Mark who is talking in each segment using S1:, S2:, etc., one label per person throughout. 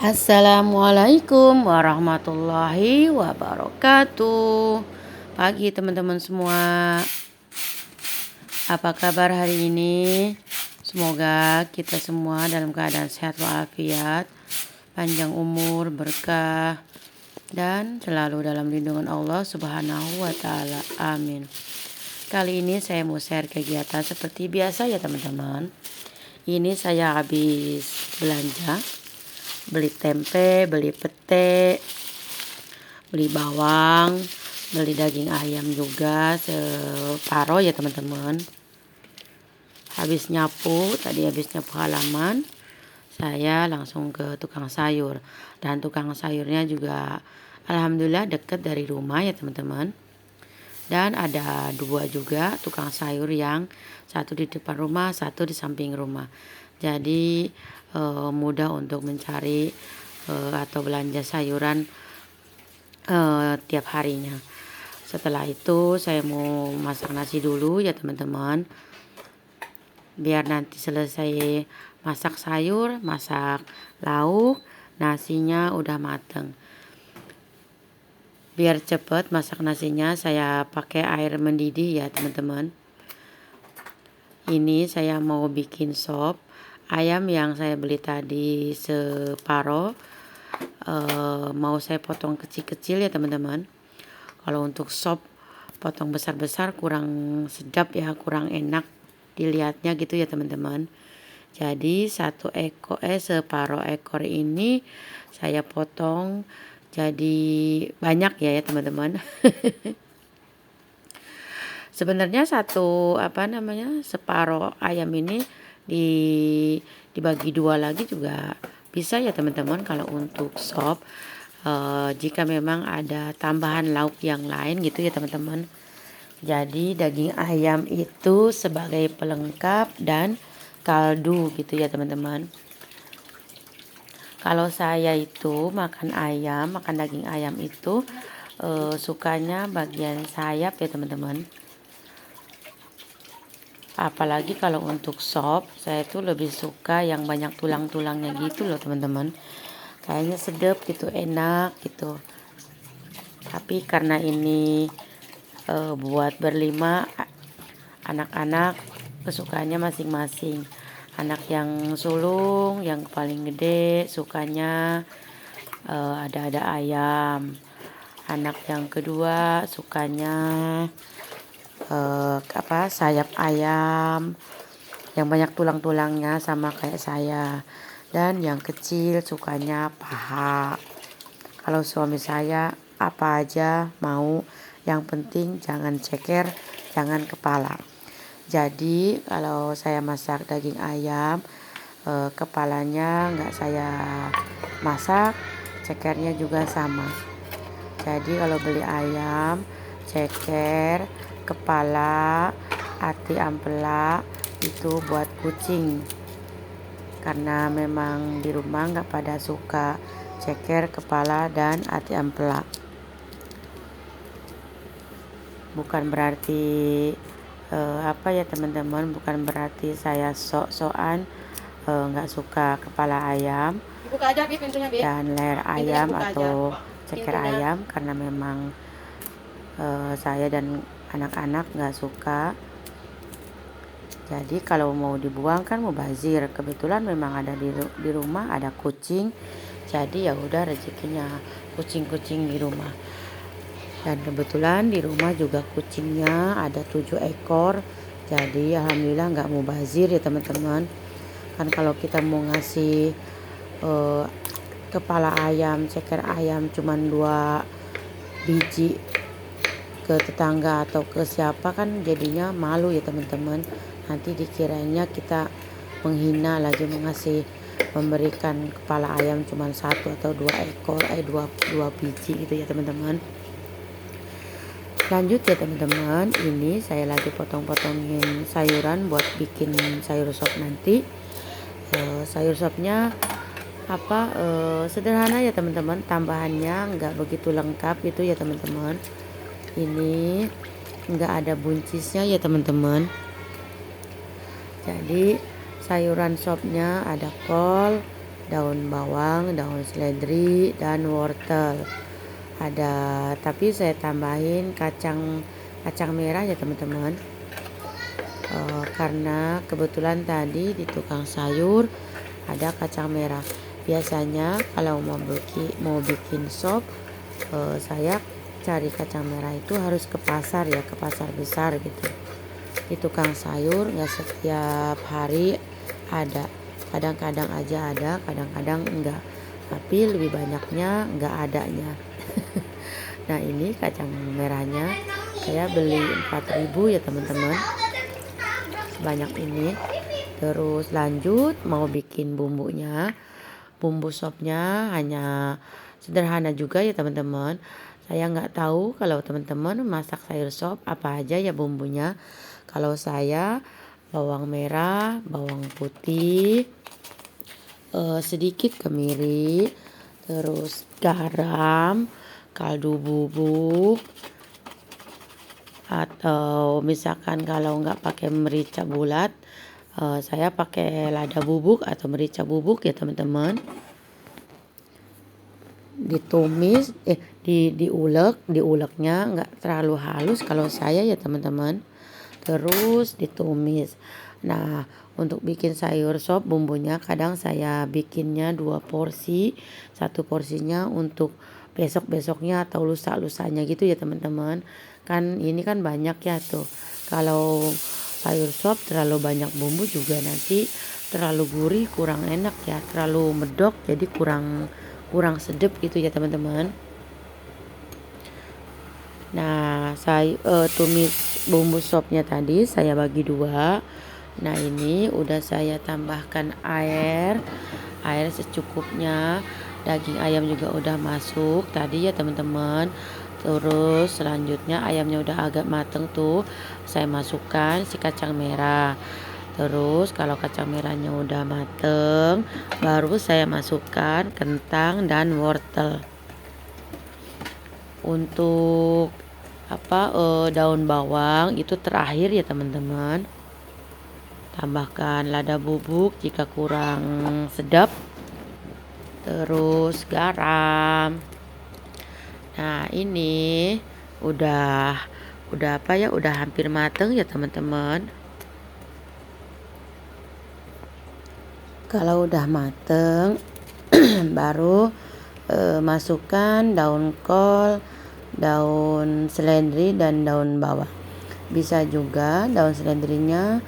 S1: Assalamualaikum warahmatullahi wabarakatuh. Pagi teman-teman semua. Apa kabar hari ini? Semoga kita semua dalam keadaan sehat walafiat, panjang umur, berkah, dan selalu dalam lindungan Allah Subhanahu wa taala. Amin. Kali ini saya mau share kegiatan seperti biasa ya teman-teman. Ini saya habis belanja, beli tempe, beli pete, beli bawang, beli daging ayam juga separoh ya teman-teman. Habis nyapu halaman, saya langsung ke tukang sayur. Dan tukang sayurnya juga alhamdulillah dekat dari rumah ya teman-teman. Dan ada dua juga tukang sayur, yang satu di depan rumah, satu di samping rumah. Jadi mudah untuk mencari atau belanja sayuran tiap harinya. Setelah itu saya mau masak nasi dulu ya teman-teman, biar nanti selesai masak sayur, masak lauk, nasinya udah mateng. Biar cepet masak nasinya, saya pakai air mendidih ya teman-teman. Ini saya mau bikin sop ayam yang saya beli tadi separoh. Mau saya potong kecil-kecil ya teman-teman. Kalau untuk sop potong besar-besar kurang sedap ya, kurang enak dilihatnya gitu ya teman-teman. Jadi separoh ekor ini saya potong jadi banyak ya teman-teman. Sebenarnya separoh ayam ini dibagi dua lagi juga bisa ya teman-teman. Kalau untuk sop, jika memang ada tambahan lauk yang lain gitu ya teman-teman. Jadi daging ayam itu sebagai pelengkap dan kaldu gitu ya teman-teman. Kalau saya itu makan daging ayam itu sukanya bagian sayap ya teman-teman. Apalagi kalau untuk sop, saya tuh lebih suka yang banyak tulang-tulangnya gitu loh teman-teman. Kayaknya sedap gitu, enak gitu. Tapi karena ini buat berlima, anak-anak kesukaannya masing-masing. Anak yang sulung, yang paling gede sukanya ada ayam. Anak yang kedua sukanya sayap ayam yang banyak tulang-tulangnya sama kayak saya. Dan yang kecil sukanya paha. Kalau suami saya apa aja mau, yang penting jangan ceker, jangan kepala. Jadi kalau saya masak daging ayam, kepalanya nggak saya masak, cekernya juga sama. Jadi kalau beli ayam, ceker, kepala, hati ampela itu buat kucing. Karena memang di rumah nggak pada suka ceker, kepala, dan hati ampela. Bukan berarti teman-teman, bukan berarti saya sok-sokan nggak suka kepala ayam dan leher ayam atau ceker ayam, karena memang saya dan anak-anak nggak suka. Jadi kalau mau dibuang kan mubazir. Kebetulan memang ada di rumah ada kucing, jadi ya udah rezekinya kucing-kucing di rumah. Dan kebetulan di rumah juga kucingnya ada 7 ekor. Jadi alhamdulillah nggak mubazir ya teman-teman. Kan kalau kita mau ngasih kepala ayam, ceker ayam cuman 2 biji ke tetangga atau ke siapa, kan jadinya malu ya teman-teman. Nanti dikiranya kita menghina lagi memberikan kepala ayam cuma 1 atau 2 ekor, 2 biji gitu ya teman-teman. Lanjut ya teman-teman, ini saya lagi potong-potongin sayuran buat bikin sayur sop nanti. Sayur sopnya sederhana ya teman-teman, tambahannya nggak begitu lengkap gitu ya teman-teman. ini nggak ada buncisnya ya teman-teman. Jadi sayuran sopnya ada kol, daun bawang, daun seledri, dan wortel. Ada, tapi saya tambahin kacang merah ya teman-teman. Karena kebetulan tadi di tukang sayur ada kacang merah. Biasanya kalau mau bikin sop, saya cari kacang merah itu harus ke pasar ya, ke pasar besar gitu. Di tukang sayur nggak setiap hari ada, kadang-kadang aja ada, kadang-kadang enggak, tapi lebih banyaknya enggak adanya. Nah ini kacang merahnya saya beli 4.000 ya teman-teman, sebanyak ini. Terus lanjut mau bikin bumbunya. Bumbu sopnya hanya sederhana juga ya teman-teman. Saya nggak tahu kalau teman-teman masak sayur sop apa aja ya bumbunya. Kalau saya bawang merah, bawang putih, sedikit kemiri, terus garam, kaldu bubuk, atau misalkan kalau nggak pakai merica bulat, saya pakai lada bubuk atau merica bubuk ya teman-teman. Ditumis, diuleknya nggak terlalu halus kalau saya ya teman-teman. Terus ditumis. Nah untuk bikin sayur sop bumbunya kadang saya bikinnya 2 porsi, 1 porsinya untuk besok-besoknya atau lusa-lusanya gitu ya teman-teman. Kan ini kan banyak ya tuh. Kalau sayur sop terlalu banyak bumbu juga nanti terlalu gurih, kurang enak ya, terlalu medok jadi kurang sedap gitu ya teman-teman. Nah saya tumis bumbu sopnya tadi saya bagi 2. Nah ini udah saya tambahkan air secukupnya. Daging ayam juga udah masuk tadi ya teman-teman. Terus selanjutnya ayamnya udah agak mateng tuh, saya masukkan si kacang merah. Terus kalau kacang merahnya udah mateng, baru saya masukkan kentang dan wortel. Untuk daun bawang itu terakhir ya teman-teman. Tambahkan lada bubuk jika kurang sedap, terus garam. Nah ini udah udah hampir mateng ya teman-teman. Kalau udah mateng baru masukkan daun kol, daun seledri, dan daun bawang. Bisa juga daun seledrinya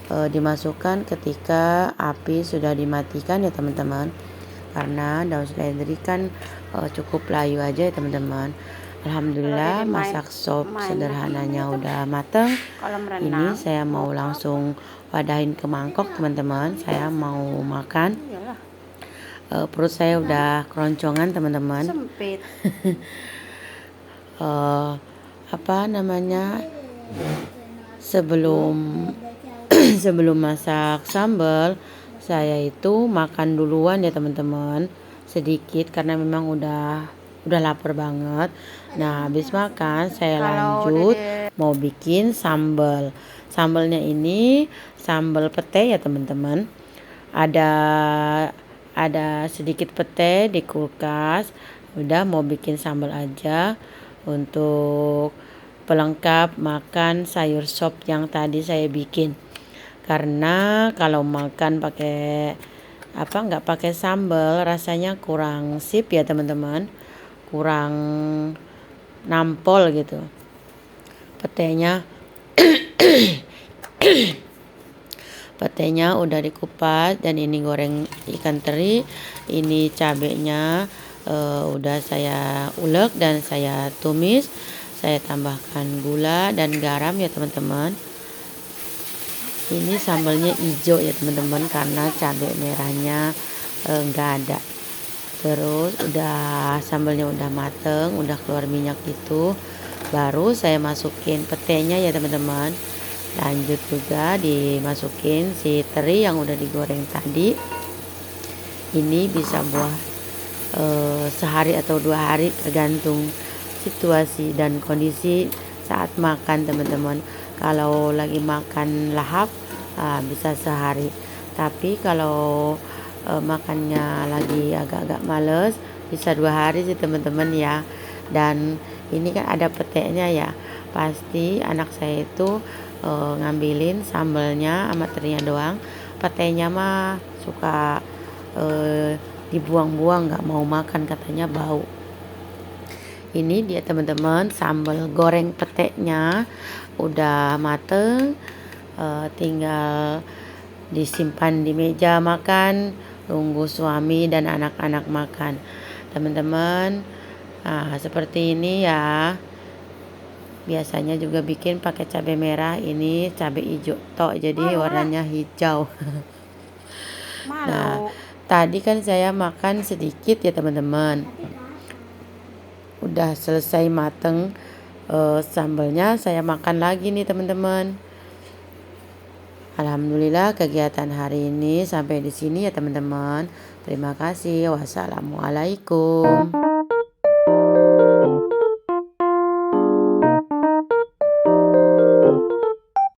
S1: dimasukkan ketika api sudah dimatikan ya teman-teman, karena daun seledri kan cukup layu aja ya teman-teman. Alhamdulillah masak sop sederhananya udah mateng. Ini saya mau langsung wadahin ke mangkok teman-teman, saya mau makan. Perut saya udah keroncongan teman-teman.
S2: Sempit.
S1: Sebelum masak sambal, saya itu makan duluan ya teman-teman, sedikit karena memang udah lapar banget. Nah habis makan saya lanjut mau bikin sambal. Sambalnya ini sambal pete ya teman-teman. Ada sedikit pete di kulkas. Udah mau bikin sambal aja untuk pelengkap makan sayur sop yang tadi saya bikin. Karena kalau makan pakai nggak pakai sambal rasanya kurang sip ya teman-teman, kurang nampol gitu. Petenya udah dikupas dan ini goreng ikan teri. Ini cabenya udah saya ulek dan saya tumis. Saya tambahkan gula dan garam ya teman-teman. Ini sambalnya hijau ya teman-teman karena cabai merahnya nggak ada. Terus sambalnya udah mateng, udah keluar minyak gitu, baru saya masukin petenya ya teman-teman. Lanjut juga dimasukin si teri yang udah digoreng tadi. Ini bisa buat sehari atau 2 hari tergantung situasi dan kondisi saat makan teman-teman. Kalau lagi makan lahap bisa sehari, tapi kalau makannya lagi agak-agak males bisa 2 hari sih teman-teman ya. Dan ini kan ada peteknya ya, pasti anak saya itu ngambilin sambelnya sama terinya doang, petenya mah suka dibuang-buang, nggak mau makan, katanya bau. Ini dia teman-teman, sambal goreng peteknya udah mateng, tinggal disimpan di meja makan, tunggu suami dan anak-anak makan teman-teman. Seperti ini ya. Biasanya juga bikin pakai cabai merah, ini cabai hijau tok jadi warnanya hijau. Nah, tadi kan saya makan sedikit ya teman-teman. Udah selesai mateng sambalnya, saya makan lagi nih teman-teman. Alhamdulillah kegiatan hari ini sampai di sini ya teman-teman. Terima kasih. Wassalamualaikum.